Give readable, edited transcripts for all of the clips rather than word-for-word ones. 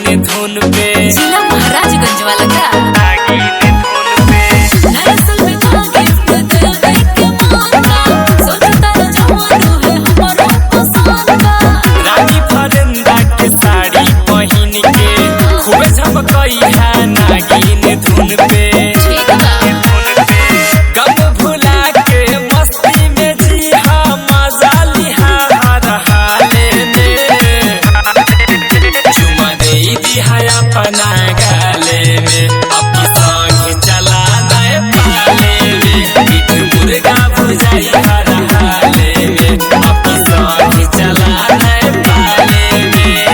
नागिन धुन पे जिला महाराजगंज वाला का नागिन धुन पे दरअसल में तो गिफ्ट दिल देख के मांगा सोचता है जवानू है हमारा पसंद का रानी फरंदा के साड़ी पहन के खूब झमकई है नागिन धुन पे ठीक बा कब भुला के मस्ती में जी हाँ मजा लिहा हर हाले में चुमा दे दिहा अपना गाले में अब संग चला नए पाले में पीठ मुर्गा भुजाई हर हाले में अब संग चला नए पाले में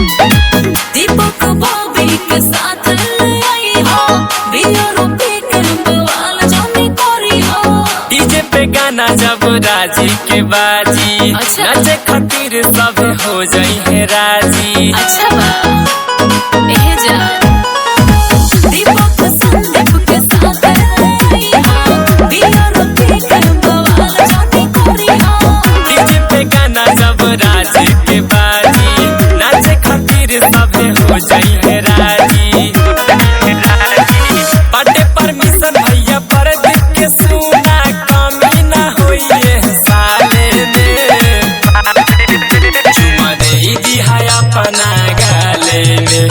दीपक बॉबी के साथ आई हो बियर पी के बवाल जाने करी हो डीजे पे गाना जब राजी के बाजी अच्छा। नाचे खातिर सब हो जाई है राजी अच्छा बा एहे जान दीपक संदीप के साथ आई हो बियर पी के बवाल जाने करी हो डीजे पे गाना जब राजी के बाजी नाचे खातिर सब हो जाई है राजी बड़े परमिशन भैया पर दिख के सुना कमी ना होई है साले में चुमा दे दिहा अपना गाले में